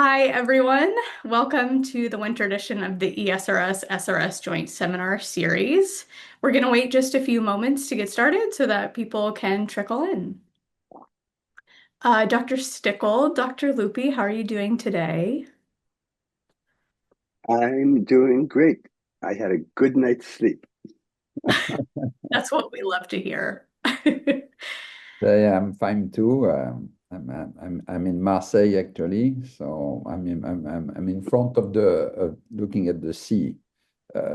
Hi, everyone. Welcome to the winter edition of the ESRS SRS Joint Seminar Series. We're going to wait just a few moments to get started so that people can trickle in. Dr. Stickgold, Dr. Luppi, how are you doing today? I'm doing great. I had a good night's sleep. That's what we love to hear. Yeah, I'm fine too. I'm in Marseille actually, so I'm in front of the looking at the sea.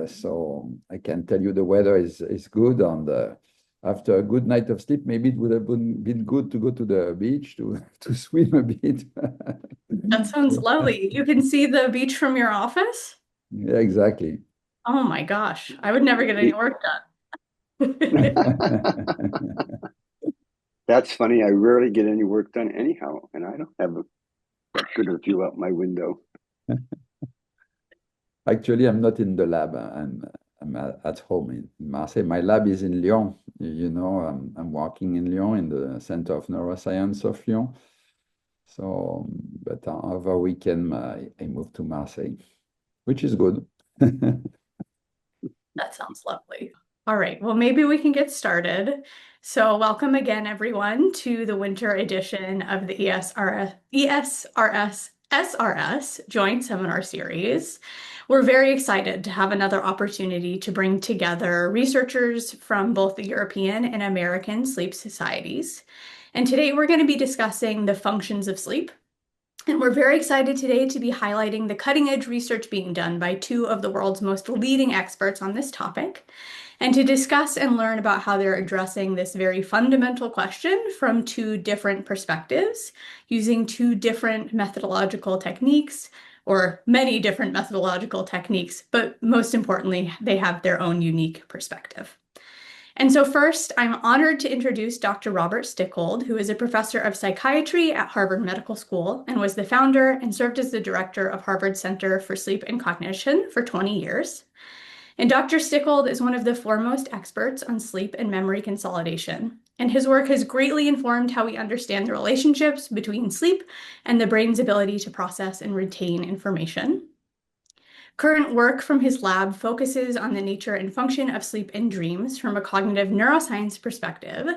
So I can tell you the weather is good, and after a good night of sleep, maybe it would have been good to go to the beach to to swim a bit. That sounds lovely. You can see the beach from your office? Yeah, exactly. Oh my gosh, I would never get any work done. That's funny. I rarely get any work done anyhow, and I don't have that good of view out my window. Actually, I'm not in the lab. I'm at home in Marseille. My lab is in Lyon. You know, I'm working in Lyon in the Center of Neuroscience of Lyon. So, but over weekend, I moved to Marseille, which is good. That sounds lovely. All right, well, maybe we can get started. So, welcome again, everyone, to the winter edition of the ESRS SRS Joint Seminar Series. We're very excited to have another opportunity to bring together researchers from both the European and American sleep societies. And today we're going to be discussing the functions of sleep. And we're very excited today to be highlighting the cutting edge research being done by two of the world's most leading experts on this topic, and to discuss and learn about how they're addressing this very fundamental question from two different perspectives, using two different methodological techniques, or many different methodological techniques, but most importantly, they have their own unique perspective. And so first, I'm honored to introduce Dr. Robert Stickgold, who is a professor of psychiatry at Harvard Medical School and was the founder and served as the director of Harvard Center for Sleep and Cognition for 20 years. And Dr. Stickgold is one of the foremost experts on sleep and memory consolidation, and his work has greatly informed how we understand the relationships between sleep and the brain's ability to process and retain information. Current work from his lab focuses on the nature and function of sleep and dreams from a cognitive neuroscience perspective,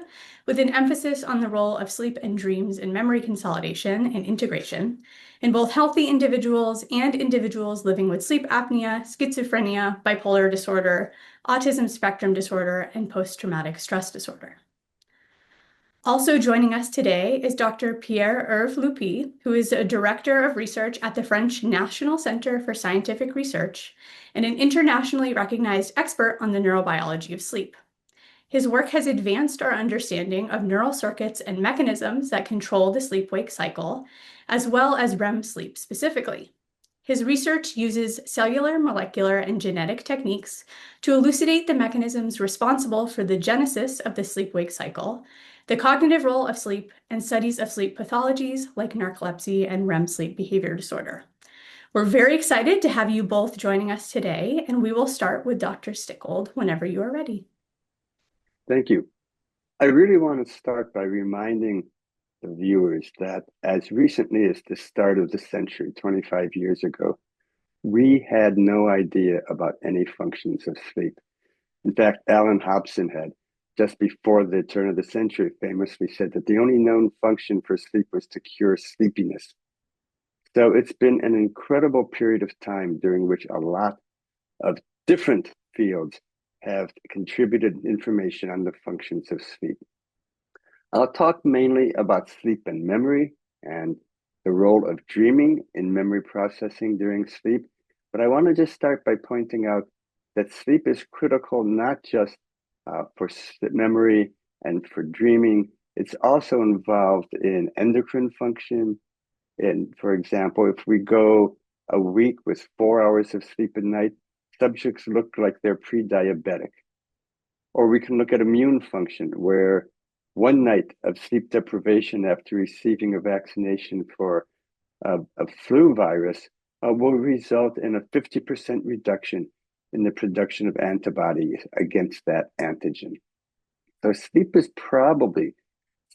with an emphasis on the role of sleep and dreams in memory consolidation and integration in both healthy individuals and individuals living with sleep apnea, schizophrenia, bipolar disorder, autism spectrum disorder, and post-traumatic stress disorder. Also joining us today is Dr. Pierre-Hervé Luppi, who is a director of research at the French National Center for Scientific Research and an internationally recognized expert on the neurobiology of sleep. His work has advanced our understanding of neural circuits and mechanisms that control the sleep-wake cycle, as well as REM sleep specifically. His research uses cellular, molecular, and genetic techniques to elucidate the mechanisms responsible for the genesis of the sleep-wake cycle, the cognitive role of sleep, and studies of sleep pathologies like narcolepsy and REM sleep behavior disorder. We're very excited to have you both joining us today, and we will start with Dr. Stickgold whenever you are ready. Thank you. I really want to start by reminding the viewers that as recently as the start of the century, 25 years ago, we had no idea about any functions of sleep. In fact, Alan Hobson had, just before the turn of the century, famously said that the only known function for sleep was to cure sleepiness. So it's been an incredible period of time during which a lot of different fields have contributed information on the functions of sleep. I'll talk mainly about sleep and memory and the role of dreaming in memory processing during sleep. But I want to just start by pointing out that sleep is critical not just for memory and for dreaming. It's also involved in endocrine function. And for example, if we go a week with 4 hours of sleep at night, subjects look like they're pre-diabetic. Or we can look at immune function, where one night of sleep deprivation after receiving a vaccination for a flu virus will result in a 50% reduction in the production of antibodies against that antigen. So sleep is probably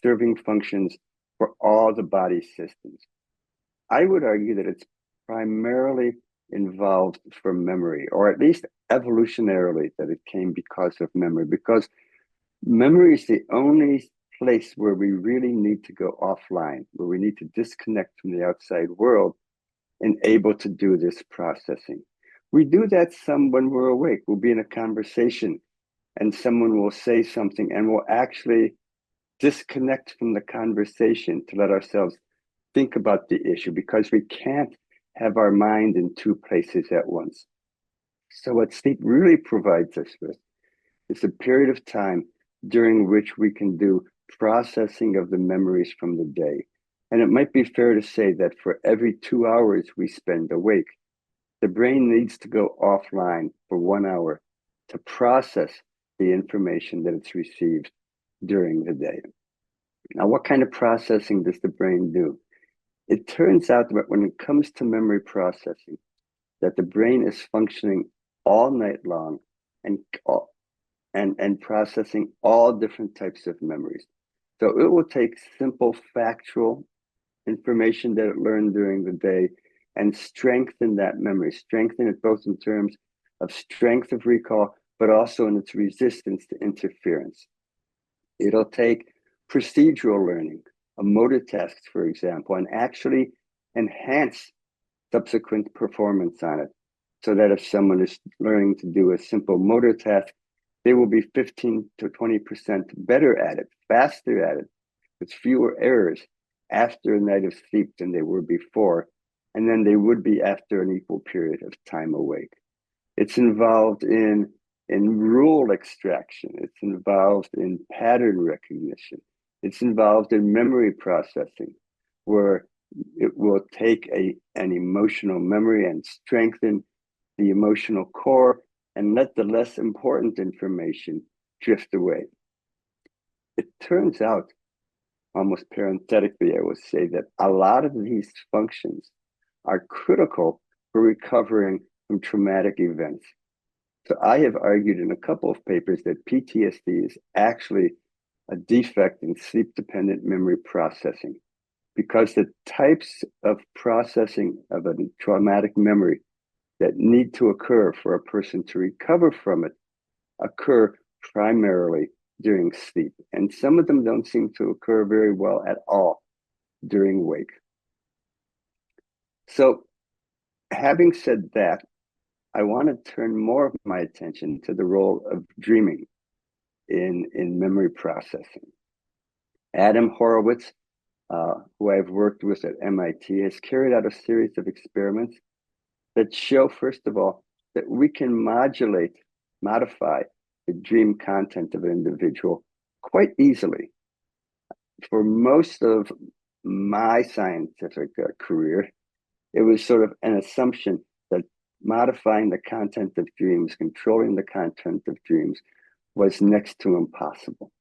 serving functions for all the body systems. I would argue that it's primarily involved for memory, or at least evolutionarily that it came because of memory, because memory is the only place where we really need to go offline, where we need to disconnect from the outside world and able to do this processing. We do that some when we're awake. We'll be in a conversation and someone will say something and we'll actually disconnect from the conversation to let ourselves think about the issue, because we can't have our mind in two places at once. So what sleep really provides us with is a period of time during which we can do processing of the memories from the day. And it might be fair to say that for every 2 hours we spend awake, the brain needs to go offline for 1 hour to process the information that it's received during the day. Now, what kind of processing does the brain do? It turns out that when it comes to memory processing, that the brain is functioning all night long and processing all different types of memories. So it will take simple factual information that it learned during the day and strengthen that memory, strengthen it both in terms of strength of recall, but also in its resistance to interference. It'll take procedural learning, a motor task, for example, and actually enhance subsequent performance on it, so that if someone is learning to do a simple motor task, they will be 15 to 20% better at it, faster at it, with fewer errors after a night of sleep than they were before, and then they would be after an equal period of time awake. It's involved in rule extraction. It's involved in pattern recognition. It's involved in memory processing, where it will take an emotional memory and strengthen the emotional core and let the less important information drift away. It turns out, almost parenthetically, I will say that a lot of these functions are critical for recovering from traumatic events. So I have argued in a couple of papers that PTSD is actually a defect in sleep-dependent memory processing, because the types of processing of a traumatic memory that need to occur for a person to recover from it occur primarily during sleep. And some of them don't seem to occur very well at all during wake. So having said that, I want to turn more of my attention to the role of dreaming in memory processing. Adam Horowitz, who I've worked with at MIT, has carried out a series of experiments that show, first of all, that we can modify the dream content of an individual quite easily. For most of my scientific career, it was sort of an assumption that modifying the content of dreams, controlling the content of dreams, was next to impossible.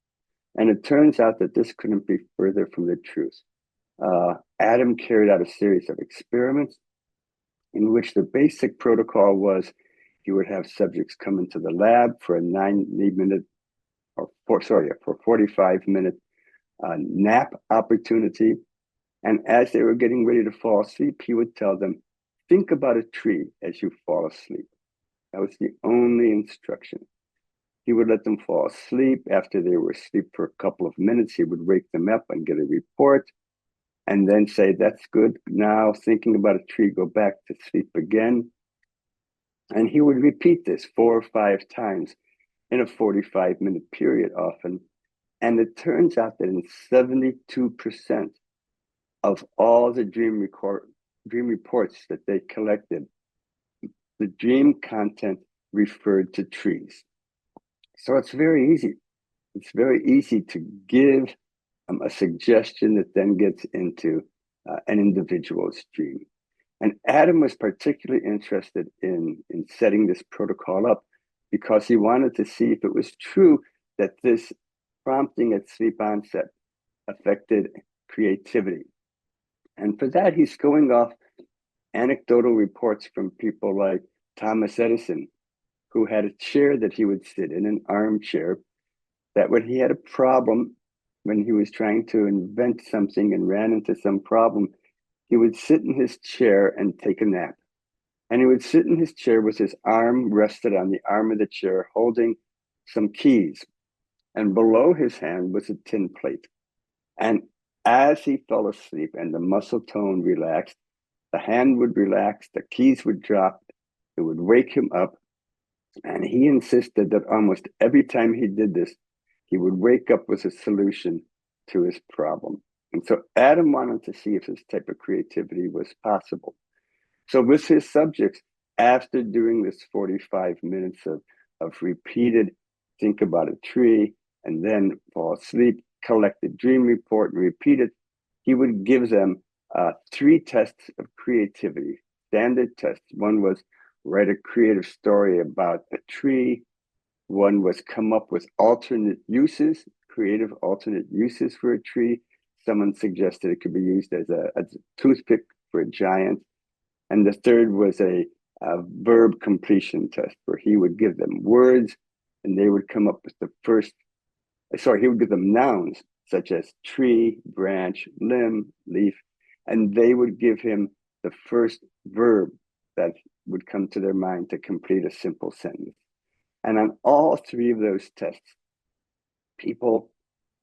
And it turns out that this couldn't be further from the truth. Adam carried out a series of experiments in which the basic protocol was he would have subjects come into the lab for a 45-minute nap opportunity. And as they were getting ready to fall asleep, he would tell them, think about a tree as you fall asleep. That was the only instruction. He would let them fall asleep. After they were asleep for a couple of minutes, he would wake them up and get a report and then say, that's good. Now thinking about a tree, go back to sleep again. And he would repeat this 4 or 5 times in a 45-minute period often. And it turns out that in 72% of all the dream reports that they collected, the dream content referred to trees. So it's very easy. It's very easy to give a suggestion that then gets into an individual's dream. And Adam was particularly interested in setting this protocol up because he wanted to see if it was true that this prompting at sleep onset affected creativity. And for that, he's going off anecdotal reports from people like Thomas Edison, who had a chair that he would sit in, an armchair, that when he had a problem, when he was trying to invent something and ran into some problem, he would sit in his chair and take a nap. And he would sit in his chair with his arm rested on the arm of the chair, holding some keys. And below his hand was a tin plate. And as he fell asleep and the muscle tone relaxed, the hand would relax, the keys would drop, it would wake him up. And he insisted that almost every time he did this, he would wake up with a solution to his problem. And so Adam wanted to see if this type of creativity was possible. So with his subjects, after doing this 45 minutes of repeated think about a tree and then fall asleep, collect the dream report and repeat it, he would give them 3 tests of creativity, standard tests. One was write a creative story about a tree. One was come up with alternate uses, creative alternate uses for a tree. Someone suggested it could be used as a toothpick for a giant. And the third was a verb completion test where he would give them words and they would come up with he would give them nouns such as tree, branch, limb, leaf, and they would give him the first verb that would come to their mind to complete a simple sentence. And on all 3 of those tests, people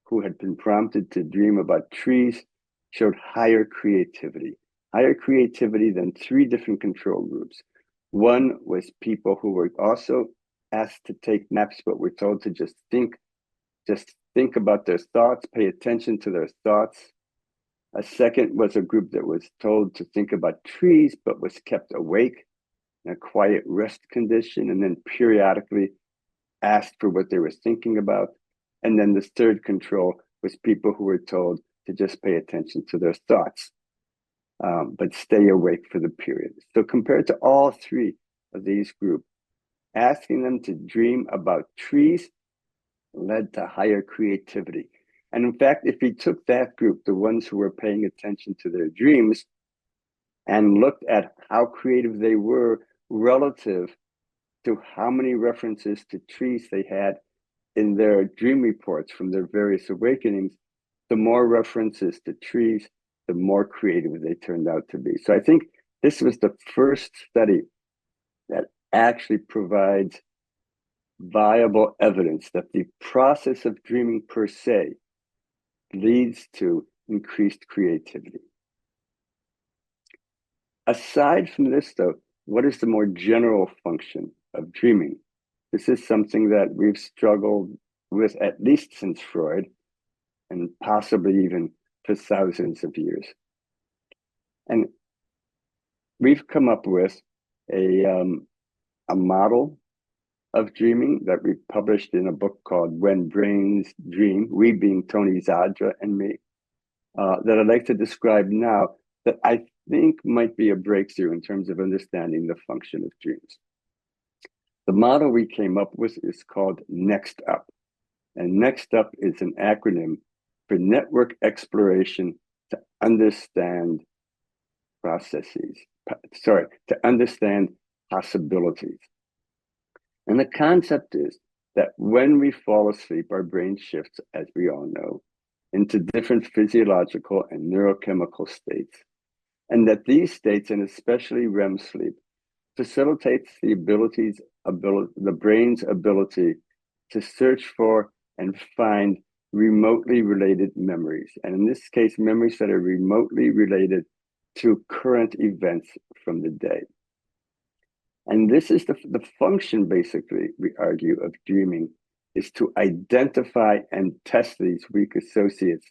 who had been prompted to dream about trees showed higher creativity than 3 different control groups. One was people who were also asked to take naps, but were told to just think about their thoughts, pay attention to their thoughts. A second was a group that was told to think about trees, but was kept awake in a quiet rest condition, and then periodically asked for what they were thinking about. And then the third control was people who were told to just pay attention to their thoughts, but stay awake for the period. So compared to all 3 of these groups, asking them to dream about trees led to higher creativity. And in fact, if we took that group, the ones who were paying attention to their dreams, and looked at how creative they were relative to how many references to trees they had in their dream reports from their various awakenings, the more references to trees, the more creative they turned out to be. So I think this was the first study that actually provides viable evidence that the process of dreaming per se leads to increased creativity. Aside from this, though, what is the more general function of dreaming? This is something that we've struggled with at least since Freud, and possibly even for thousands of years. And we've come up with a model of dreaming that we published in a book called When Brains Dream, we being Tony Zadra and me, that I'd like to describe now, that I think might be a breakthrough in terms of understanding the function of dreams. The model we came up with is called Next Up. And Next Up is an acronym for Network Exploration to Understand to understand possibilities. And the concept is that when we fall asleep, our brain shifts, as we all know, into different physiological and neurochemical states. And that these states, and especially REM sleep, facilitates the brain's ability to search for and find remotely related memories. And in this case, memories that are remotely related to current events from the day. And this is the function, basically, we argue, of dreaming, is to identify and test these weak associates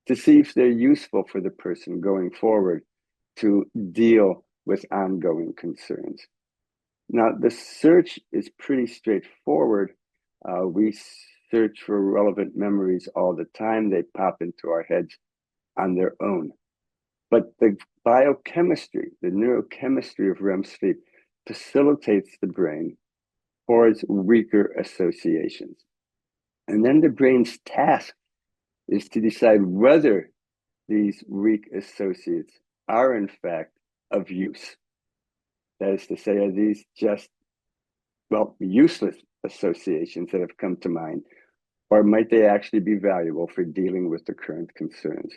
to see if they're useful for the person going forward to deal with ongoing concerns. Now, the search is pretty straightforward. We search for relevant memories all the time. They pop into our heads on their own. But the biochemistry, the neurochemistry of REM sleep facilitates the brain towards weaker associations. And then the brain's task is to decide whether these weak associates are in fact of use. That is to say, are these just, useless associations that have come to mind, or might they actually be valuable for dealing with the current concerns?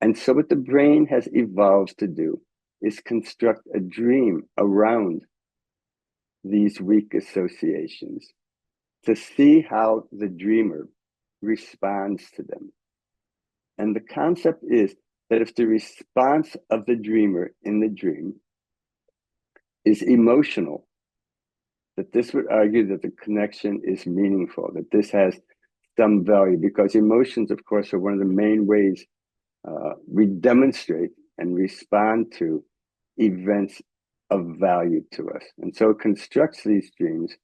And so what the brain has evolved to do is construct a dream around these weak associations to see how the dreamer responds to them. And the concept is that if the response of the dreamer in the dream is emotional, that this would argue that the connection is meaningful, that this has some value, because emotions, of course, are one of the main ways we demonstrate and respond to events of value to us. And so it constructs these dreams,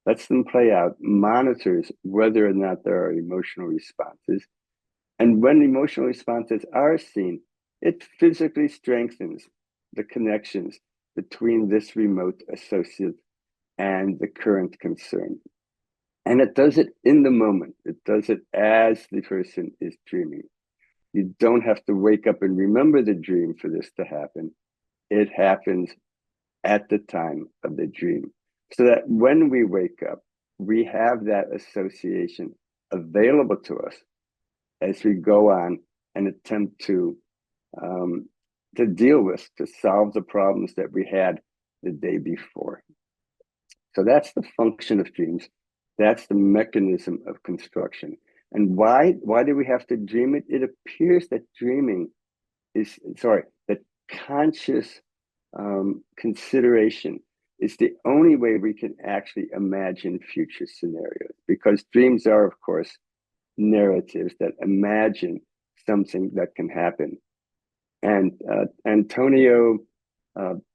lets them play out, monitors whether or not there are emotional responses. And when emotional responses are seen, it physically strengthens the connections between this remote associate and the current concern. And it does it in the moment. It does it as the person is dreaming. You don't have to wake up and remember the dream for this to happen. It happens at the time of the dream. So that when we wake up, we have that association available to us as we go on and attempt to deal with, to solve the problems that we had the day before. So that's the function of dreams. That's the mechanism of construction. And why do we have to dream it? It appears that that conscious consideration is the only way we can actually imagine future scenarios, because dreams are, of course, narratives that imagine something that can happen. And Antonio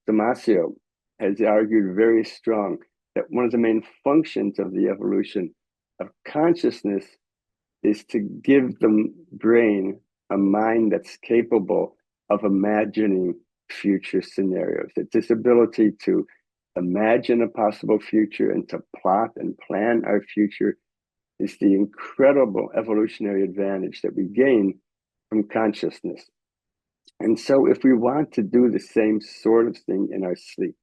Damasio has argued very strong that one of the main functions of the evolution of consciousness is to give the brain a mind that's capable of imagining future scenarios. It's this ability to imagine a possible future and to plot and plan our future is the incredible evolutionary advantage that we gain from consciousness. And so if we want to do the same sort of thing in our sleep,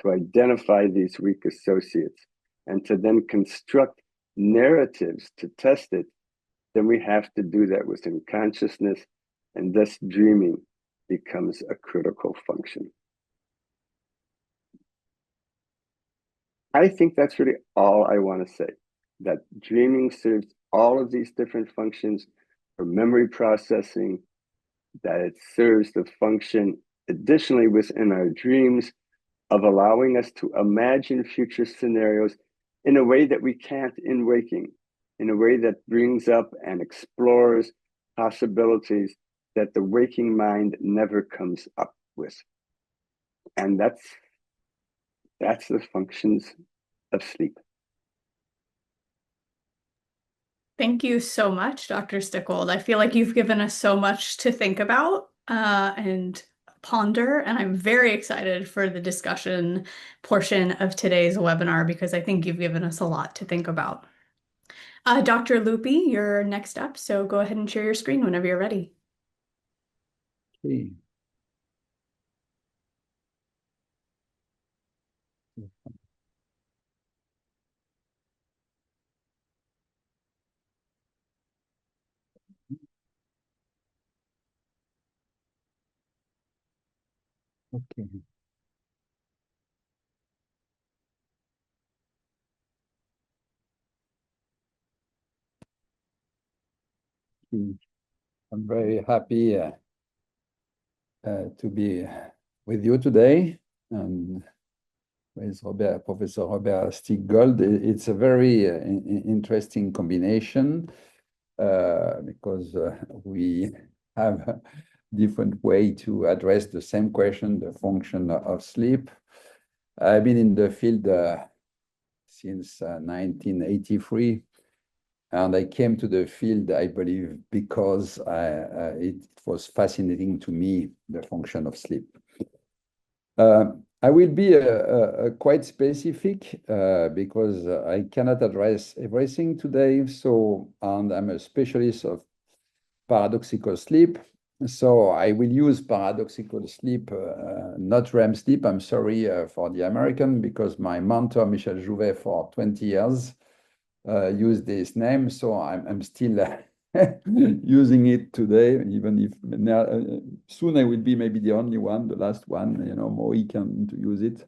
to identify these weak associates and to then construct narratives to test it, then we have to do that within consciousness, and thus dreaming becomes a critical function. I think that's really all I want to say, that dreaming serves all of these different functions for memory processing, that it serves the function additionally within our dreams of allowing us to imagine future scenarios in a way that we can't in waking, in a way that brings up and explores possibilities that the waking mind never comes up with. And that's the functions of sleep. Thank you so much, Dr. Stickgold. I feel like you've given us so much to think about and ponder, and I'm very excited for the discussion portion of today's webinar because I think you've given us a lot to think about. Dr. Luppi, you're next up, so go ahead and share your screen whenever you're ready. Okay. Okay. I'm very happy to be with you today and with Professor Robert Stickgold. It's a very interesting combination because we have a different way to address the same question, the function of sleep. I've been in the field since 1983. And I came to the field, I believe, because it was fascinating to me, the function of sleep. I will be quite specific because I cannot address everything today. And I'm a specialist of paradoxical sleep. So I will use paradoxical sleep, not REM sleep. I'm sorry for the American, because my mentor, Michel Jouvet, for 20 years, use this name, so I'm still using it today, even if now, soon I will be maybe the only one, the last one, Mohican to use it.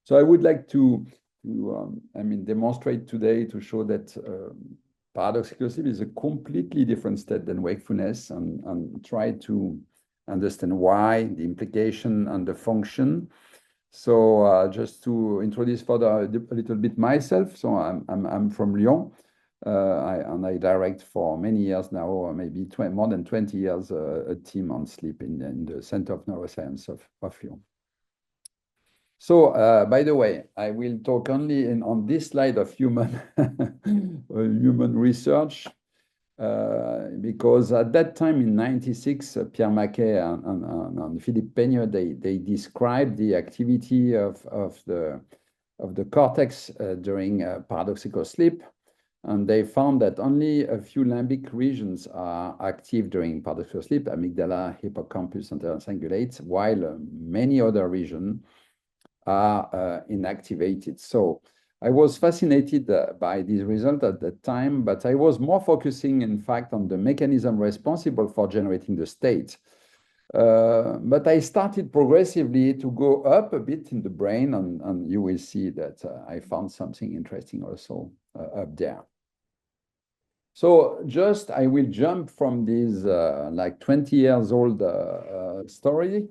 So I would like to demonstrate today to show that paradoxical sleep is a completely different state than wakefulness, and try to understand why, the implication and the function. So just to introduce further a little bit myself. So I'm from Lyon, and I direct for many years now, or maybe more than 20 years, a team on sleep in the Center of Neuroscience of Lyon. So, by the way, I will talk only on this slide of human research, because at that time in '96, Pierre Maquet and Philippe Peigneux, they described the activity of the cortex during paradoxical sleep, and they found that only a few limbic regions are active during paradoxical sleep: amygdala, hippocampus, and cingulate, while many other regions are inactivated. So I was fascinated by this result at the time, but I was more focusing, in fact, on the mechanism responsible for generating the state. But I started progressively to go up a bit in the brain, and you will see that I found something interesting also up there. So just I will jump from this like 20 years old story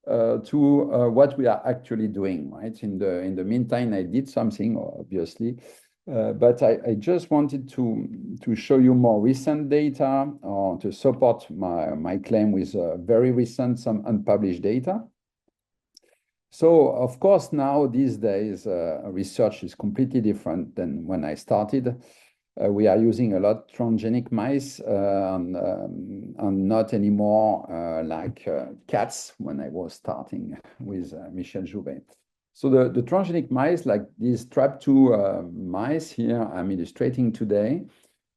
to what we are actually doing, right? In the meantime, I did something, obviously, but I just wanted to show you more recent data, or to support my claim with very recent, some unpublished data. So, of course, now these days, research is completely different than when I started. We are using a lot transgenic mice, and not anymore like cats when I was starting with Michel Jouvet. So the transgenic mice, like these TRAP2 mice here I'm illustrating today,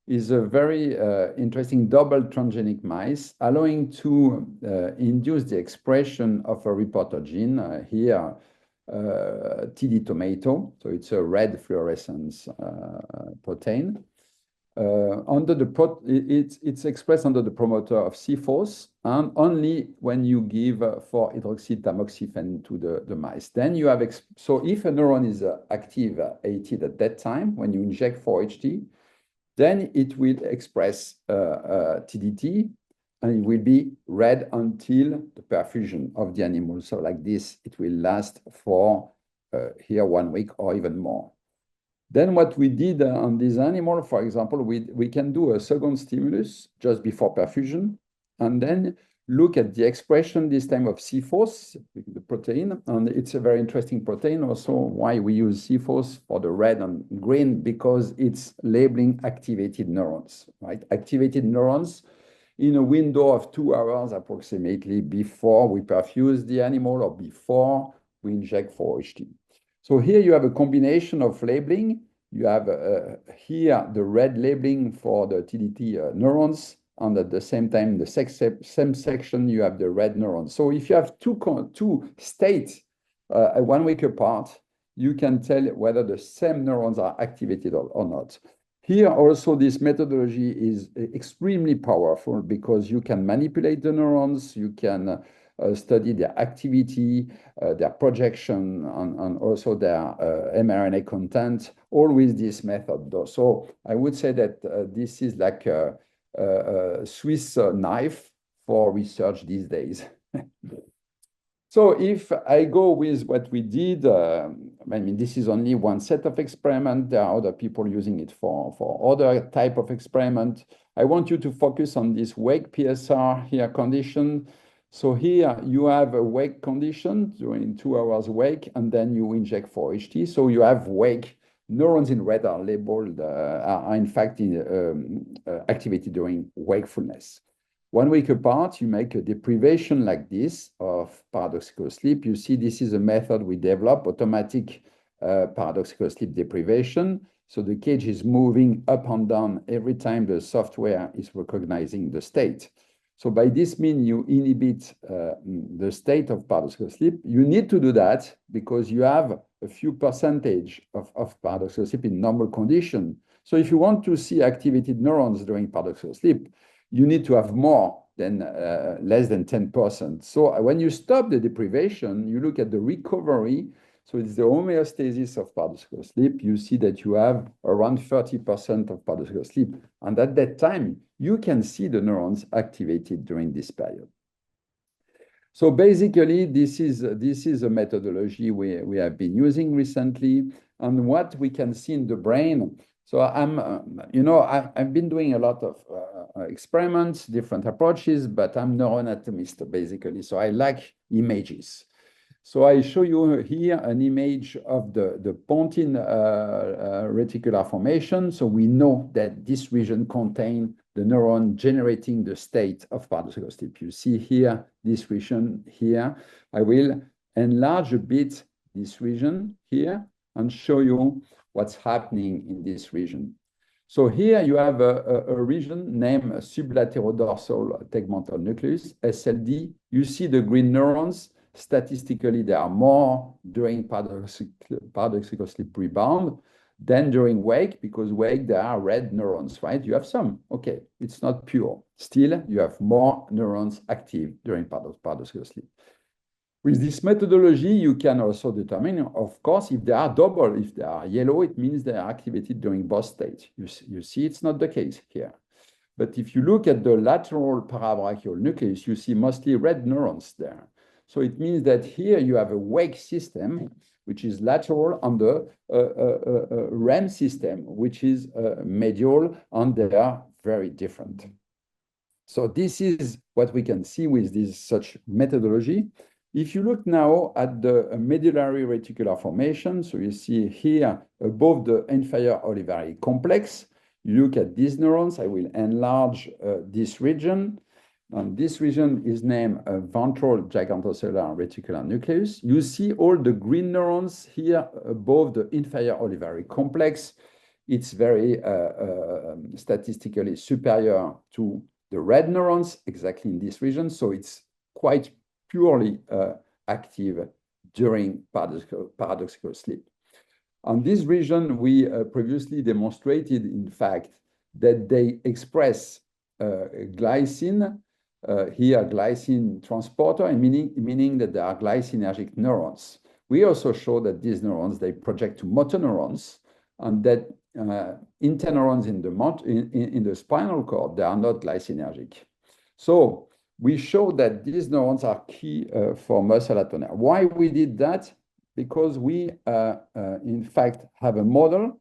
is a very interesting double transgenic mice, allowing to induce the expression of a reporter gene, here TD tomato, so it's a red fluorescence protein. It's expressed under the promoter of C-force, and only when you give 4-hydroxytamoxifen to the mice. Then you have, so if a neuron is activated at that time, when you inject 4-HT, then it will express TDT, and it will be red until the perfusion of the animal. So like this, it will last for here 1 week or even more. Then what we did on this animal, for example, we can do a second stimulus just before perfusion, and then look at the expression this time of C-force, the protein. And it's a very interesting protein also. Why we use C-force for the red and green? Because it's labeling activated neurons, right? Activated neurons in a window of 2 hours approximately before we perfuse the animal or before we inject 4-HT. So here you have a combination of labeling. You have here the red labeling for the TDT neurons, and at the same time, the same section, you have the red neurons. So if you have two states 1 week apart, you can tell whether the same neurons are activated or not. Here also, this methodology is extremely powerful because you can manipulate the neurons, you can study their activity, their projection, and also their mRNA content, all with this method. So I would say that this is like a Swiss knife for research these days. So if I go with what we did, this is only one set of experiment. There are other people using it for other type of experiment. I want you to focus on this wake PSR here condition. So here you have a wake condition during 2 hours wake, and then you inject 4-HT. So you have wake neurons in red are labeled, are in fact activated during wakefulness. 1 week apart, you make a deprivation like this of paradoxical sleep. You see, this is a method we develop, automatic paradoxical sleep deprivation. So the cage is moving up and down every time the software is recognizing the state. So by this means, you inhibit the state of paradoxical sleep. You need to do that because you have a few percentage of paradoxical sleep in normal condition. So if you want to see activated neurons during paradoxical sleep, you need to have more than less than 10%. So when you stop the deprivation, you look at the recovery. So it's the homeostasis of paradoxical sleep. You see that you have around 30% of paradoxical sleep. And at that time, you can see the neurons activated during this period. So basically, this is a methodology we have been using recently. And what we can see in the brain. So I've been doing a lot of experiments, different approaches, but I'm neuroanatomist basically. So I like images. So I show you here an image of the pontine reticular formation. So we know that this region contains the neuron generating the state of paradoxical sleep. You see here, this region here. I will enlarge a bit this region here and show you what's happening in this region. So here you have a region named sublaterodorsal tegmental nucleus, SLD. You see the green neurons. Statistically, there are more during paradoxical sleep rebound than during wake, because wake, there are red neurons, right? You have some. Okay, it's not pure. Still, you have more neurons active during paradoxical sleep. With this methodology, you can also determine, of course, if they are double. If they are yellow, it means they are activated during both states. You see, it's not the case here. But if you look at the lateral parabrachial nucleus, you see mostly red neurons there. So it means that here you have a wake system, which is lateral, and the REM system, which is medial, and they are very different. So this is what we can see with this such methodology. If you look now at the medullary reticular formation, so you see here above the inferior olivary complex, you look at these neurons. I will enlarge this region. And this region is named ventral gigantocellular reticular nucleus. You see all the green neurons here above the inferior olivary complex. It's very statistically superior to the red neurons exactly in this region. So it's quite purely active during paradoxical sleep. On this region, we previously demonstrated, in fact, that they express glycine, here glycine transporter, meaning that they are glycinergic neurons. We also show that these neurons, they project to motor neurons, and that interneurons in the spinal cord, they are not glycinergic. So we show that these neurons are key for muscle atonia. Why we did that? Because we, in fact, have a model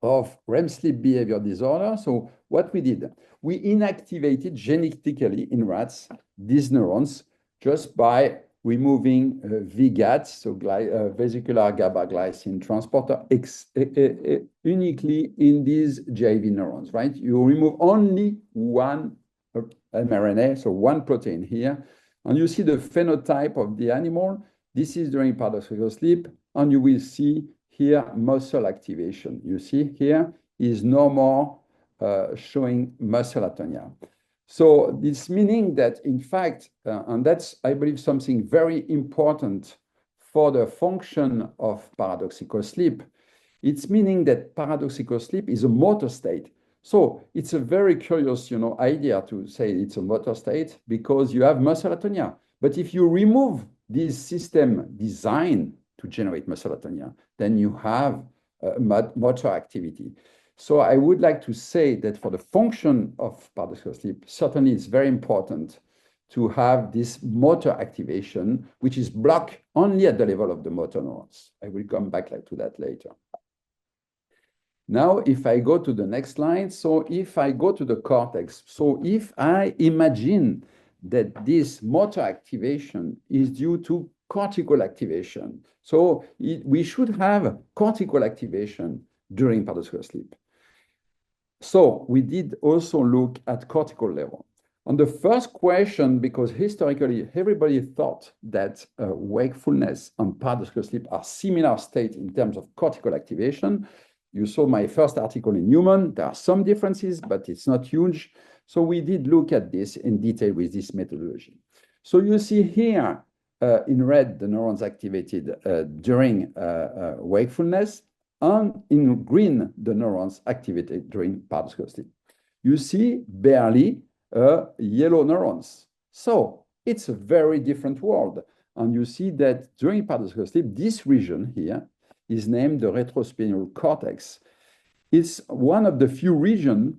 of REM sleep behavior disorder. So what we did, we inactivated genetically in rats these neurons just by removing VGAT, so vesicular GABA glycine transporter, uniquely in these GIV neurons, right? You remove only one mRNA, so one protein here, and you see the phenotype of the animal. This is during paradoxical sleep, and you will see here muscle activation. You see here is no more showing muscle atonia. So this meaning that, in fact, and that's, I believe, something very important for the function of paradoxical sleep, it's meaning that paradoxical sleep is a motor state. So it's a very curious, idea to say it's a motor state because you have muscle atonia. But if you remove this system designed to generate muscle atonia, then you have motor activity. So I would like to say that for the function of paradoxical sleep, certainly it's very important to have this motor activation, which is blocked only at the level of the motor neurons. I will come back to that later. Now, if I go to the next slide, so if I go to the cortex, so if I imagine that this motor activation is due to cortical activation, so we should have cortical activation during paradoxical sleep. So we did also look at cortical level. On the first question, because historically everybody thought that wakefulness and paradoxical sleep are similar states in terms of cortical activation. You saw my first article in Human. There are some differences, but it's not huge. So we did look at this in detail with this methodology. So you see here in red, the neurons activated during wakefulness, and in green, the neurons activated during paradoxical sleep. you see barely yellow neurons. So it's a very different world. And you see that during paradoxical sleep, this region here is named the retrospinal cortex. It's one of the few regions,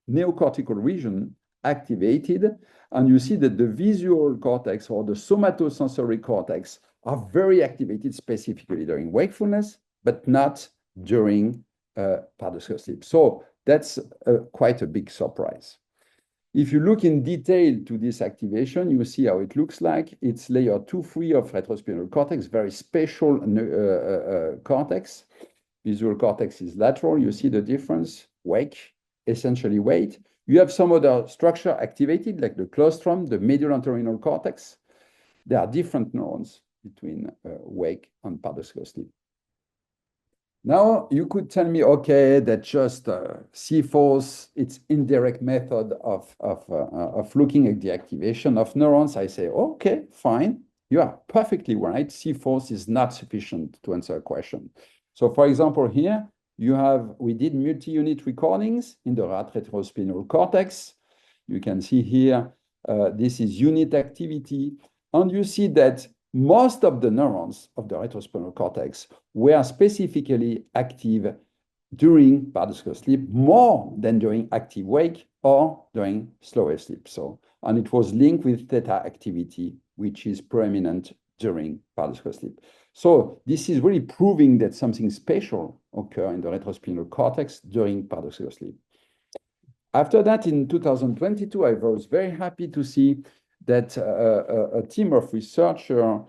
neocortical region, activated. And you see that the visual cortex or the somatosensory cortex are very activated specifically during wakefulness, but not during paradoxical sleep. So that's quite a big surprise. If you look in detail to this activation, you see how it looks like. It's layer 2-3 of retrospinal cortex, very special cortex. Visual cortex is lateral. You see the difference. Wake, essentially wait. You have some other structure activated, like the claustrum, the medial entorhinal cortex. There are different neurons between wake and paradoxical sleep. Now, you could tell me, okay, that just C-force, it's indirect method of looking at the activation of neurons. I say, okay, fine. You are perfectly right. C-force is not sufficient to answer a question. So, for example, here, we did multi-unit recordings in the rat retrospinal cortex. You can see here, this is unit activity. And you see that most of the neurons of the retrospinal cortex were specifically active during paradoxical sleep more than during active wake or during slow wave sleep. So, and it was linked with theta activity, which is prominent during paradoxical sleep. So this is really proving that something special occurs in the retrospinal cortex during paradoxical sleep. After that, in 2022, I was very happy to see that a team of researchers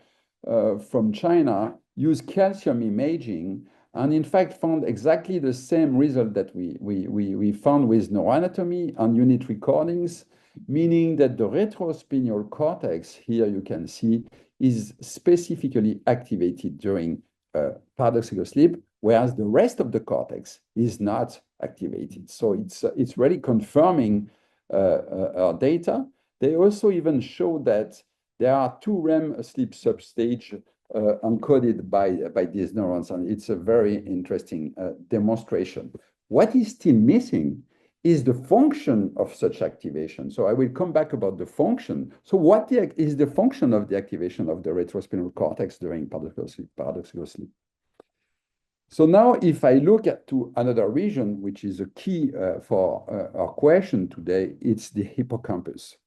from China used calcium imaging and in fact found exactly the same result that we found with neuroanatomy and unit recordings, meaning that the retrospinal cortex, here you can see, is specifically activated during paradoxical sleep, whereas the rest of the cortex is not activated. So it's really confirming our data. They also even show that there are 2 REM sleep substage encoded by these neurons, and it's a very interesting demonstration. What is still missing is the function of such activation. So I will come back about the function. So what is the function of the activation of the retrospinal cortex during paradoxical sleep? So now if I look to another region, which is a key for our question today, it's the hippocampus.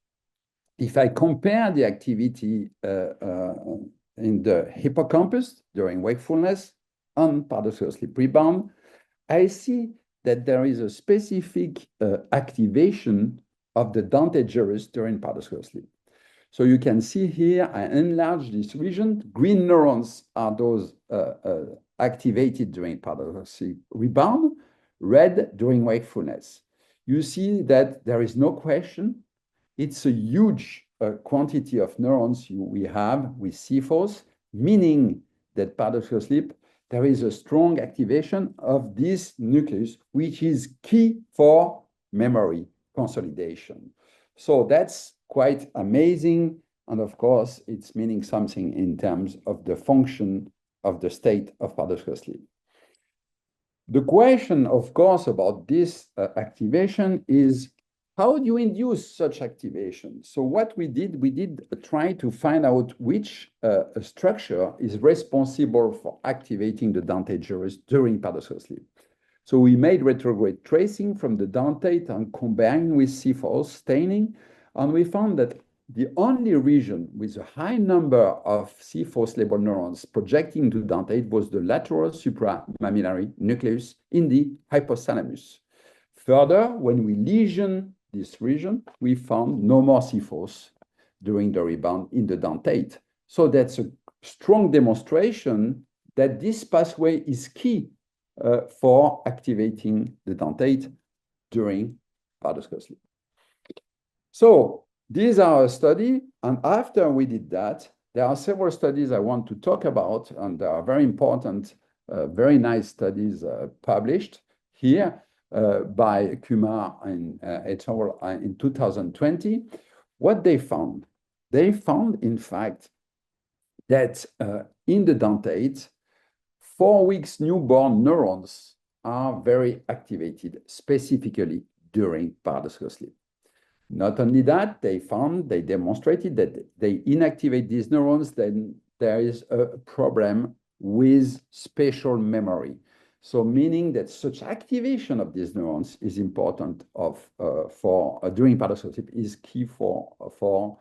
If I compare the activity in the hippocampus during wakefulness and paradoxical sleep rebound, I see that there is a specific activation of the dentate gyrus during paradoxical sleep. So you can see here, I enlarge this region. Green neurons are those activated during paradoxical sleep rebound, red during wakefulness. You see that there is no question. It's a huge quantity of neurons we have with C-force, meaning that paradoxical sleep, there is a strong activation of this nucleus, which is key for memory consolidation. So that's quite amazing. And of course, it's meaning something in terms of the function of the state of paradoxical sleep. The question, of course, about this activation is, how do you induce such activation? So what we did try to find out which structure is responsible for activating the dentate gyrus during paradoxical sleep. So we made retrograde tracing from the dentate and combined with C-force staining, and we found that the only region with a high number of C-force labeled neurons projecting to dentate was the lateral supramammillary nucleus in the hypothalamus. Further, when we lesion this region, we found no more C-force during the rebound in the dentate. So that's a strong demonstration that this pathway is key for activating the dentate during paradoxical sleep. So these are a study, and after we did that, there are several studies I want to talk about, and there are very important, very nice studies published here by Kumar and et al. In 2020. What they found? They found, in fact, that in the dentate, 4 weeks newborn neurons are very activated, specifically during paradoxical sleep. Not only that, they demonstrated that they inactivate these neurons, then there is a problem with spatial memory. So meaning that such activation of these neurons is important during paradoxical sleep is key for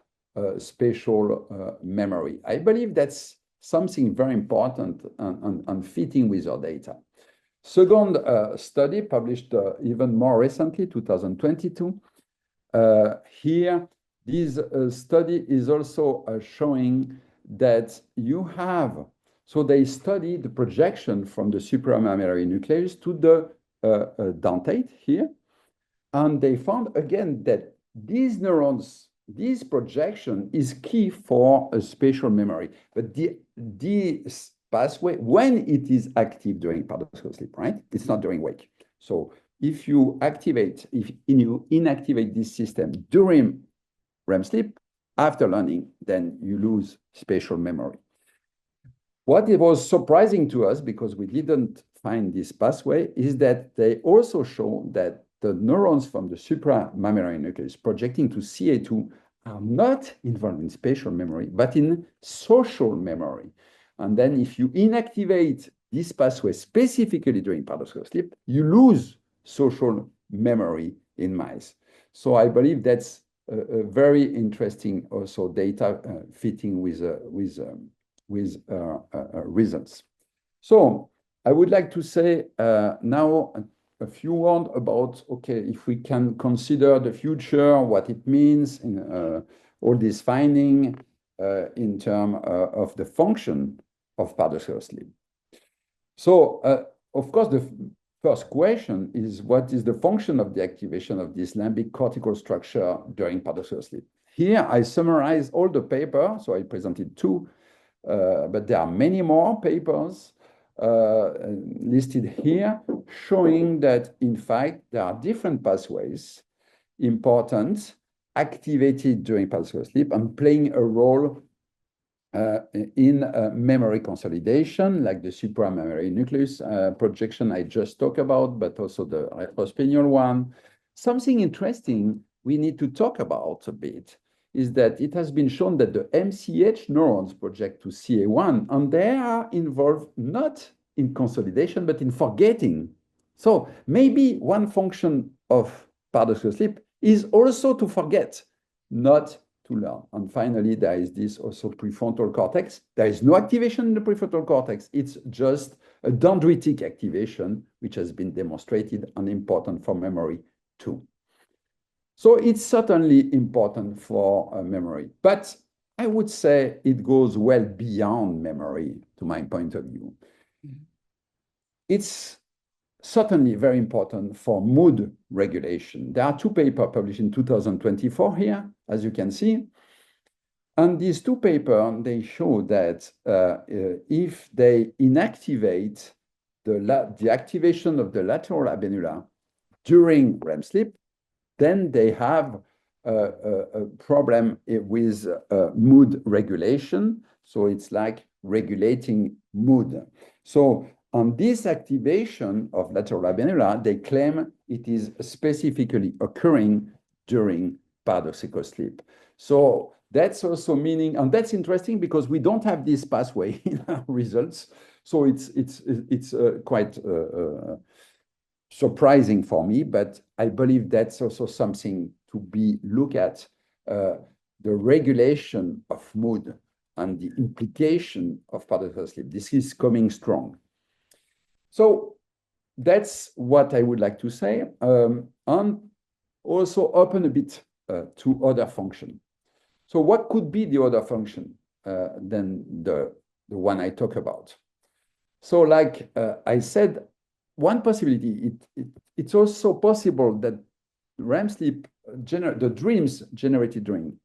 spatial memory. I believe that's something very important and fitting with our data. Second study published even more recently, 2022. Here, this study is also showing that you have, so they studied the projection from the supramammary nucleus to the dentate here, and they found again that these neurons, this projection is key for a spatial memory. But this pathway, when it is active during paradoxical sleep, right? It's not during wake. So if you inactivate this system during REM sleep, after learning, then you lose spatial memory. What it was surprising to us, because we didn't find this pathway, is that they also show that the neurons from the supramammary nucleus projecting to CA2 are not involved in spatial memory, but in social memory. And then if you inactivate this pathway specifically during paradoxical sleep, you lose social memory in mice. So I believe that's a very interesting also data fitting with results. So I would like to say now a few words about, okay, if we can consider the future, what it means in all this finding in terms of the function of paradoxical sleep. So, of course, the first question is, what is the function of the activation of this limbic cortical structure during paradoxical sleep? Here, I summarize all the paper, so I presented two, but there are many more papers listed here, showing that, in fact, there are different pathways important, activated during paradoxical sleep and playing a role in memory consolidation, like the supramammary nucleus projection I just talked about, but also the retrospinal one. Something interesting we need to talk about a bit is that it has been shown that the MCH neurons project to CA1, and they are involved not in consolidation, but in forgetting. So maybe one function of paradoxical sleep is also to forget, not to learn. And finally, there is this also prefrontal cortex. There is no activation in the prefrontal cortex. It's just a dendritic activation, which has been demonstrated and important for memory too. So it's certainly important for memory, but I would say it goes well beyond memory, to my point of view. It's certainly very important for mood regulation. There are two papers published in 2024 here, as you can see. And these two papers, they show that if they inactivate the activation of the lateral habenula during REM sleep, then they have a problem with mood regulation. So it's like regulating mood. So on this activation of lateral habenula, they claim it is specifically occurring during paradoxical sleep. So that's also meaning, and that's interesting because we don't have this pathway in our results. So it's quite surprising for me, but I believe that's also something to be looked at, the regulation of mood and the implication of paradoxical sleep. This is coming strong. So that's what I would like to say, and also open a bit to other function. So what could be the other function than the one I talk about? So like I said, one possibility, it's also possible that REM sleep, the dreams generated during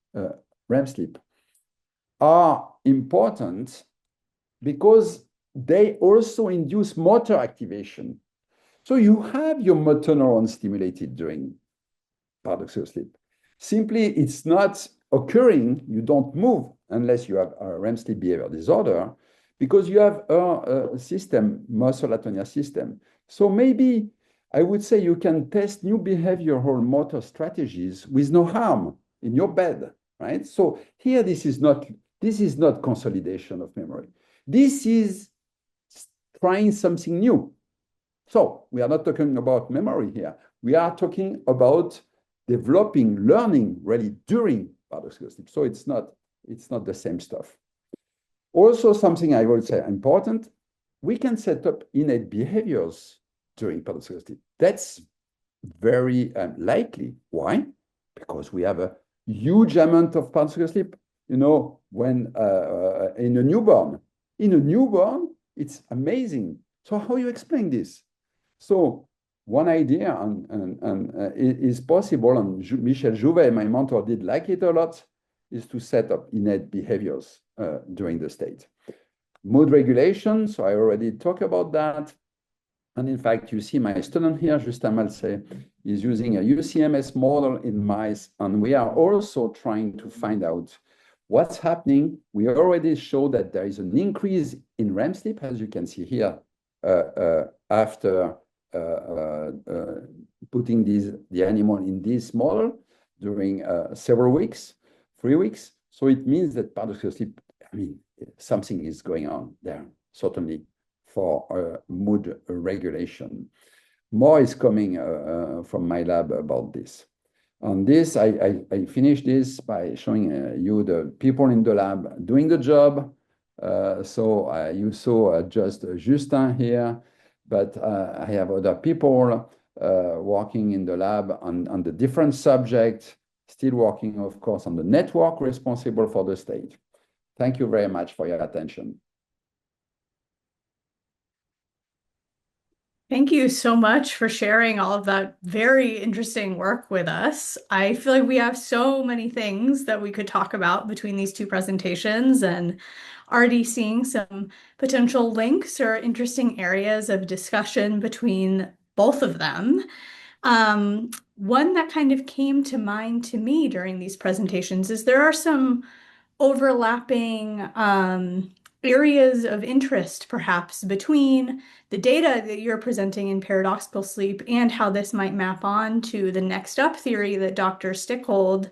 REM sleep are important because they also induce motor activation. So you have your motor neurons stimulated during paradoxical sleep. Simply, it's not occurring, you don't move unless you have a REM sleep behavior disorder, because you have a system, muscle atonia system. So maybe I would say you can test new behavioral motor strategies with no harm in your bed, right? So here, this is not consolidation of memory. This is trying something new. So we are not talking about memory here. We are talking about developing learning really during paradoxical sleep. So it's not the same stuff. Also, something I would say important, we can set up innate behaviors during paradoxical sleep. That's very likely. Why? Because we have a huge amount of paradoxical sleep. You know, when in a newborn, it's amazing. So how you explain this? So one idea is possible, and Michel Jouvet, my mentor, did like it a lot, is to set up innate behaviors during the state. Mood regulation, so I already talked about that. And in fact, you see my student here, Justin Malsey, is using a UCMS model in mice, and we are also trying to find out what's happening. We already showed that there is an increase in REM sleep, as you can see here, after putting the animal in this model during several weeks, 3 weeks. So it means that paradoxical sleep, I mean, something is going on there, certainly, for mood regulation. More is coming from my lab about this. On this, I finished this by showing you the people in the lab doing the job. So you saw just Justin here, but I have other people working in the lab on the different subjects, still working, of course, on the network responsible for the state. Thank you very much for your attention. Thank you so much for sharing all of that very interesting work with us. I feel like we have so many things that we could talk about between these two presentations, and already seeing some potential links or interesting areas of discussion between both of them. One that kind of came to mind to me during these presentations is there are some overlapping areas of interest, perhaps, between the data that you're presenting in paradoxical sleep and how this might map on to the next up theory that Dr. Stickgold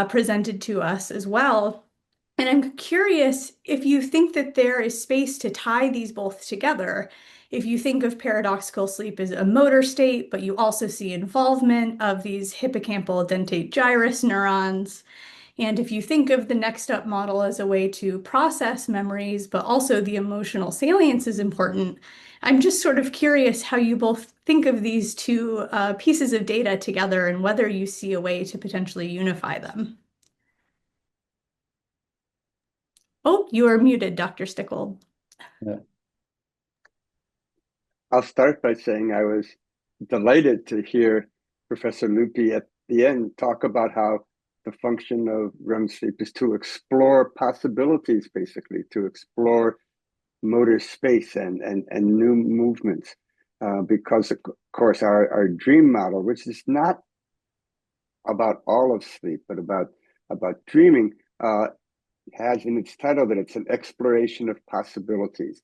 presented to us as well. And I'm curious if you think that there is space to tie these both together. If you think of paradoxical sleep as a motor state, but you also see involvement of these hippocampal dentate gyrus neurons. And if you think of the next up model as a way to process memories, but also the emotional salience is important, I'm just sort of curious how you both think of these two pieces of data together and whether you see a way to potentially unify them. Oh, you are muted, Dr. Stickgold. Yeah. I'll start by saying I was delighted to hear Professor Luppi at the end talk about how the function of REM sleep is to explore possibilities, basically, to explore motor space and new movements. Because, of course, our dream model, which is not about all of sleep, but about dreaming, has in its title that it's an exploration of possibilities.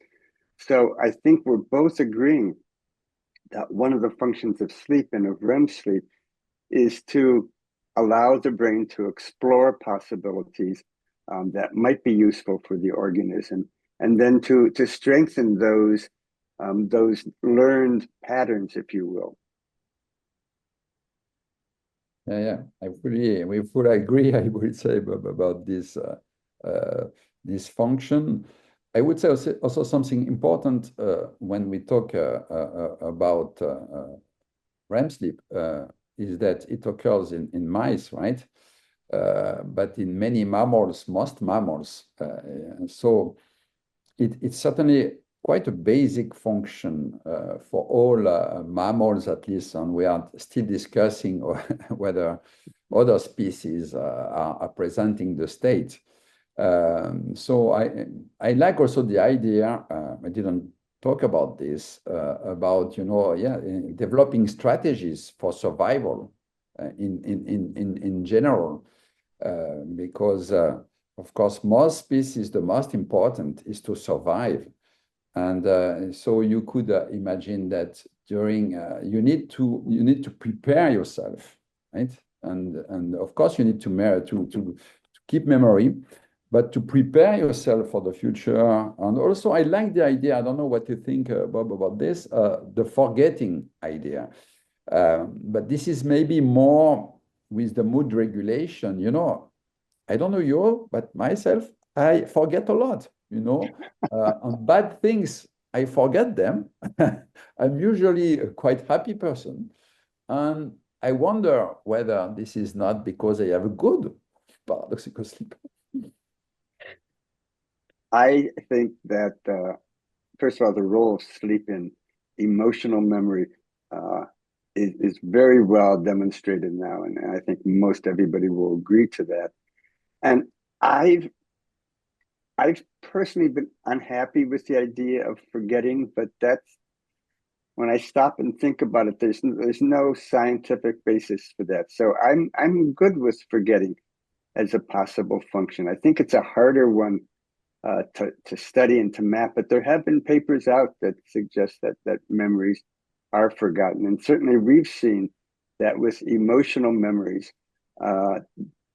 So I think we're both agreeing that one of the functions of sleep and of REM sleep is to allow the brain to explore possibilities that might be useful for the organism, and then to strengthen those learned patterns, if you will. Yeah, we fully agree, I would say, about this this function. I would say also something important when we talk about REM sleep is that it occurs in mice, right? But in many mammals, most mammals. So it's certainly quite a basic function for all mammals, at least, and we are still discussing whether other species are presenting the state. So I like also the idea, I didn't talk about this, about, developing strategies for survival in general, because, of course, most species, the most important is to survive. And so you could imagine that during you need to prepare yourself, right? And of course you need to keep memory, but to prepare yourself for the future. And also I like the idea, I don't know what you think, Bob, about this, the forgetting idea. But this is maybe more with the mood regulation. I don't know you, but myself, I forget a lot, on bad things, I forget them. I'm usually a quite happy person. And I wonder whether this is not because I have a good paradoxical sleep. I think that, first of all, the role of sleep in emotional memory uh, is very well demonstrated now. And I think most everybody will agree to that. And I've I've personally been unhappy with the idea of forgetting, but that's when I stop and think about it, there's no scientific basis for that. So I'm good with forgetting as a possible function. I think it's a harder one to study and to map, but there have been papers out that suggest that memories are forgotten, and certainly we've seen that with emotional memories uh,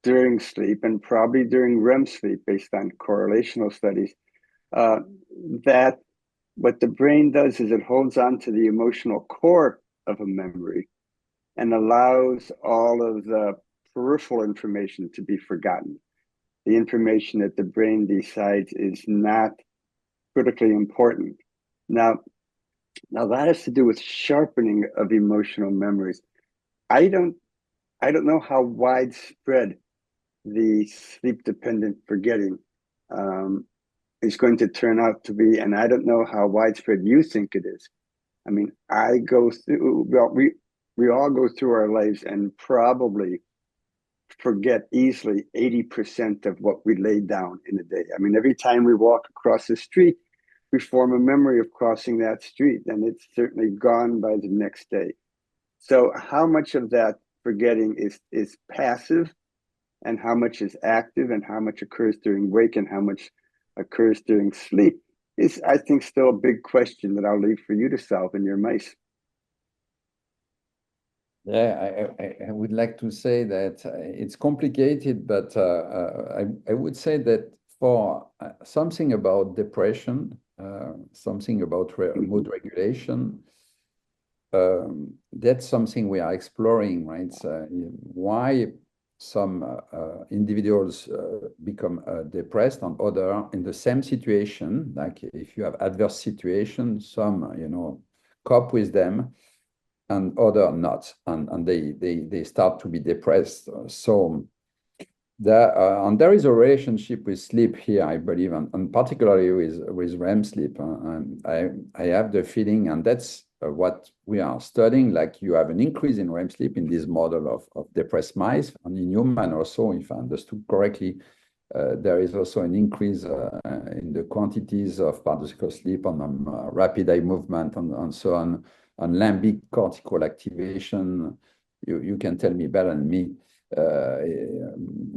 during sleep and probably during REM sleep, based on correlational studies, uh, that what the brain does is it holds on to the emotional core of a memory and allows all of the peripheral information to be forgotten. The information that the brain decides is not critically important. Now, now that has to do with sharpening of emotional memories. I don't I don't know how widespread the sleep dependent forgetting um, is going to turn out to be, and I don't know how widespread you think it is. I mean, I go through, well, we all go through our lives and probably forget easily 80% of what we lay down in a day. I mean, every time we walk across the street, we form a memory of crossing that street, and it's certainly gone by the next day. So, how much of that forgetting is passive, and how much is active, and how much occurs during wake, and how much occurs during sleep is, I think, still a big question that I'll leave for you to solve in your mice. Yeah, I would like to say that it's complicated, but I would say that for something about depression, something about mood regulation, that's something we are exploring, right? Why some individuals become depressed and other in the same situation, like if you have adverse situations, some, cope with them and other not, and they start to be depressed. So and there is a relationship with sleep here, I believe, and particularly with REM sleep. And I have the feeling, and that's what we are studying. Like you have an increase in REM sleep in this model of depressed mice, and in human also, if I understood correctly, there is also an increase in the quantities of paradoxical sleep on rapid eye movement and so on limbic cortical activation. You can tell me better than me.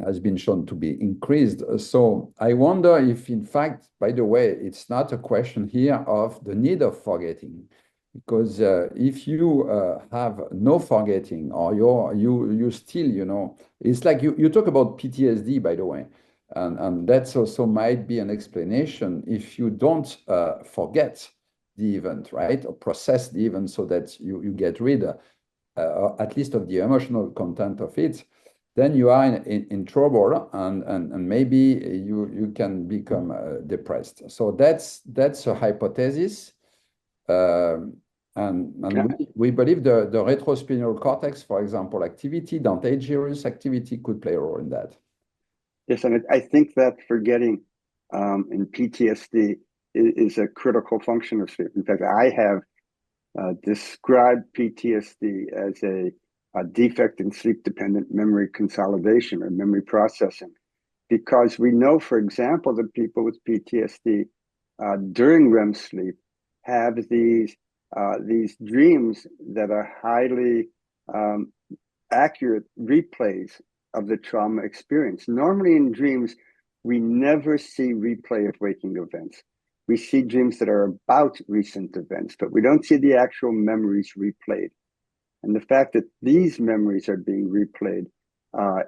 Has been shown to be increased. So I wonder if, in fact, by the way, it's not a question here of the need of forgetting, because if you have no forgetting, or you still, it's like you talk about PTSD, by the way, and that's also might be an explanation if you don't forget the event, right, or process the event so that you get rid at least of the emotional content of it, then you are in trouble, and maybe you can become depressed. So that's a hypothesis, and Yeah. we believe the retrospinal cortex, for example, activity, dangerous activity could play a role in that. Yes, and I think that forgetting in PTSD is a critical function of sleep. In fact, I have described PTSD as a defect in sleep-dependent memory consolidation or memory processing, because we know, for example, that people with PTSD during REM sleep have these dreams that are highly accurate replays of the trauma experience. Normally in dreams, we never see replay of waking events. we see dreams that are about recent events, but we don't see the actual memories replayed. And the fact that these memories are being replayed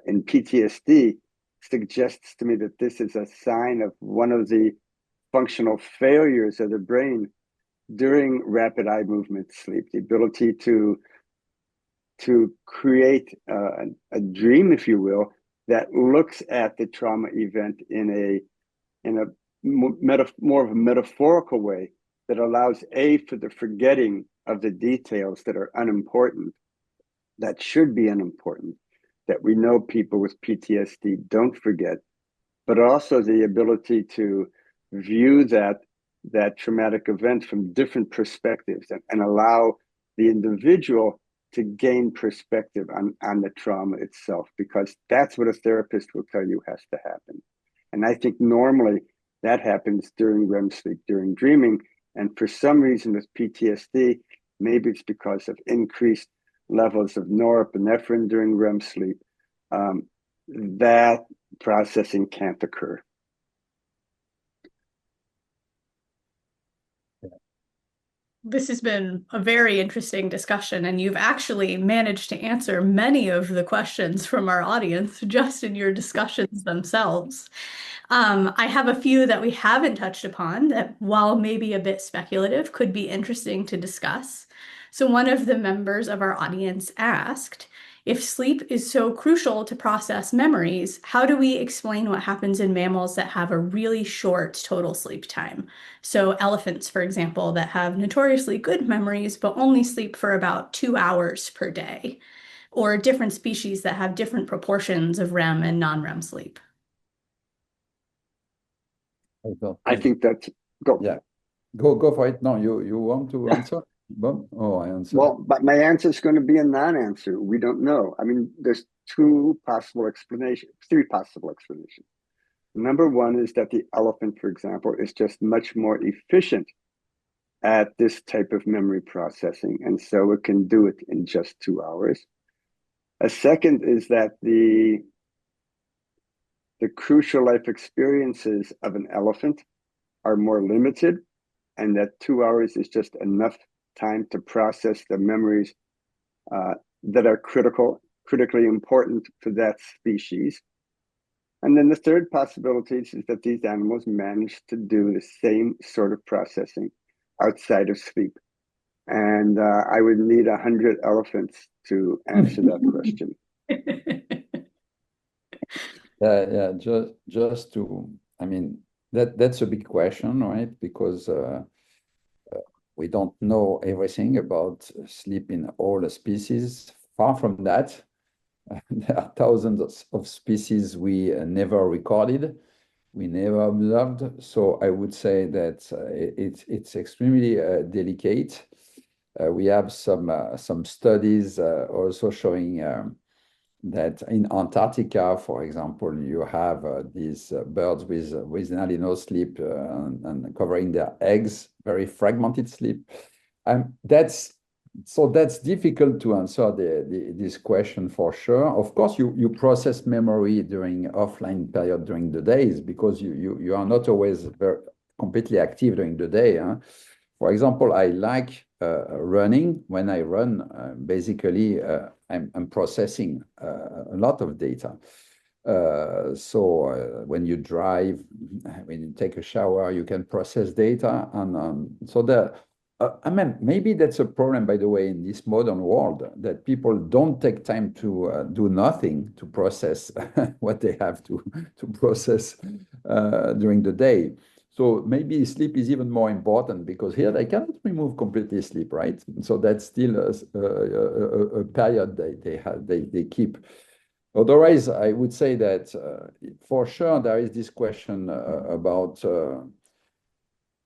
in PTSD suggests to me that this is a sign of one of the functional failures of the brain during rapid eye movement sleep, the ability to create a dream, if you will, that looks at the trauma event in a more of a metaphorical way that allows for the forgetting of the details that are unimportant, that should be unimportant, that we know people with PTSD don't forget, but also the ability to view that traumatic event from different perspectives and allow the individual to gain perspective on the trauma itself, because that's what a therapist will tell you has to happen. And I think normally that happens during REM sleep, during dreaming. And for some reason with PTSD, maybe it's because of increased levels of norepinephrine during REM sleep, that processing can't occur. This has been a very interesting discussion, and you've actually managed to answer many of the questions from our audience just in your discussions themselves. I have a few that we haven't touched upon that, while maybe a bit speculative, could be interesting to discuss. So one of the members of our audience asked, if sleep is so crucial to process memories, how do we explain what happens in mammals that have a really short total sleep time? So elephants, for example, that have notoriously good memories, but only sleep for about 2 hours per day, or different species that have different proportions of REM and non-REM sleep. I think that's go. Yeah, go for it. No, you want to answer, Bob? Oh, I answer. Well, but my answer is going to be a non-answer. We don't know. I mean, there's three possible explanations. Number one is that the elephant, for example, is just much more efficient at this type of memory processing, and so it can do it in just 2 hours. A second is that the crucial life experiences of an elephant are more limited, and that 2 hours is just enough time to process the memories that are critically important for that species. And then the third possibility is that these animals manage to do the same sort of processing outside of sleep. And I would need 100 elephants to answer that question. Yeah, just to, I mean, that's a big question, right? Because we don't know everything about sleep in all the species. Far from that. There are thousands of species we never recorded, we never observed. So I would say that it's extremely delicate. We have some studies also showing that in Antarctica, for example, you have these birds with nearly no sleep and covering their eggs, very fragmented sleep. That's difficult to answer this question for sure. Of course, you process memory during offline period during the days because you are not always completely active during the day. Huh? For example, I like running. When I run, basically, I'm processing a lot of data. So when you drive, when you take a shower, you can process data, and so I mean, maybe that's a problem, by the way, in this modern world, that people don't take time to do nothing to process what they have to process during the day. So maybe sleep is even more important because here they cannot remove completely sleep, right? So that's still a period they keep. Otherwise, I would say that for sure there is this question about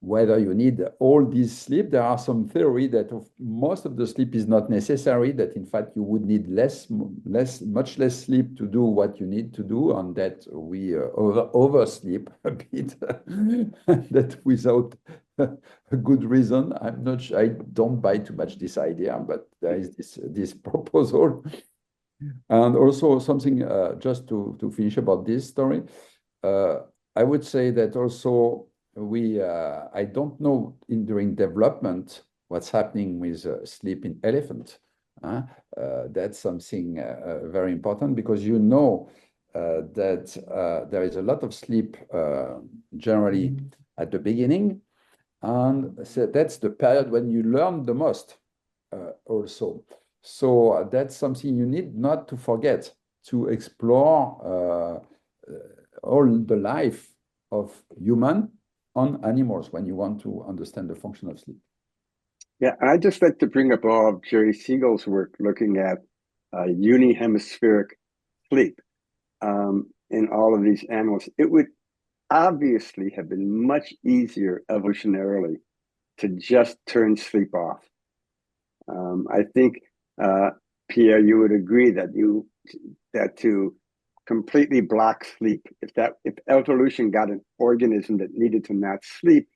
whether you need all this sleep. There are some theory that most of the sleep is not necessary, that in fact you would need much less sleep to do what you need to do, and that we oversleep a bit, that without a good reason. I don't buy too much this idea, but there is this proposal. And also something just to finish about this story, I would say that also I don't know during development what's happening with sleep in elephant. That's something very important because you know that there is a lot of sleep generally at the beginning, and so that's the period when you learn the most also. So that's something you need not to forget to explore all the life of human on animals when you want to understand the function of sleep. Yeah, I'd just like to bring up all of Jerry Siegel's work looking at unihemispheric sleep in all of these animals. It would obviously have been much easier evolutionarily to just turn sleep off. I think, Pierre, you would agree that to completely block sleep, if evolution got an organism that needed to not sleep,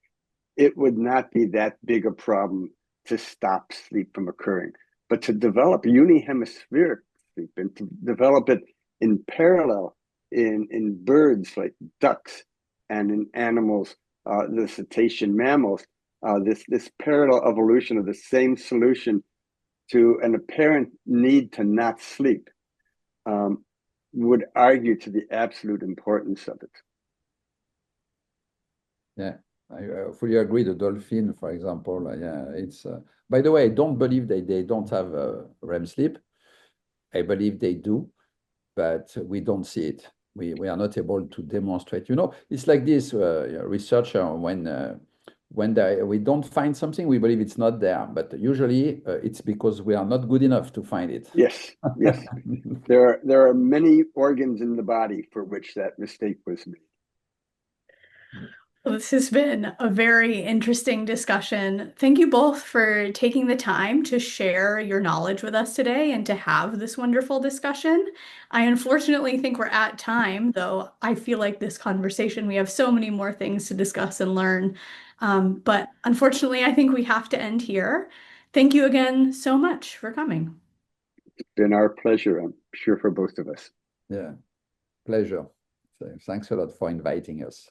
it would not be that big a problem to stop sleep from occurring. But to develop unihemispheric sleep and to develop it in parallel in birds like ducks and in animals, the cetacean mammals, this parallel evolution of the same solution to an apparent need to not sleep would argue to the absolute importance of it. Yeah, I fully agree. The dolphin, for example, yeah, it's. By the way, I don't believe they don't have REM sleep. I believe they do, but we don't see it. We are not able to demonstrate. You know, it's like this researcher when we don't find something, we believe it's not there, but usually it's because we are not good enough to find it. Yes, yes. There are many organs in the body for which that mistake was made. Well, this has been a very interesting discussion. Thank you both for taking the time to share your knowledge with us today and to have this wonderful discussion. I unfortunately think we're at time, though I feel like this conversation, we have so many more things to discuss and learn. But unfortunately, I think we have to end here. Thank you again so much for coming. It's been our pleasure, I'm sure, for both of us. Yeah, pleasure. So thanks a lot for inviting us.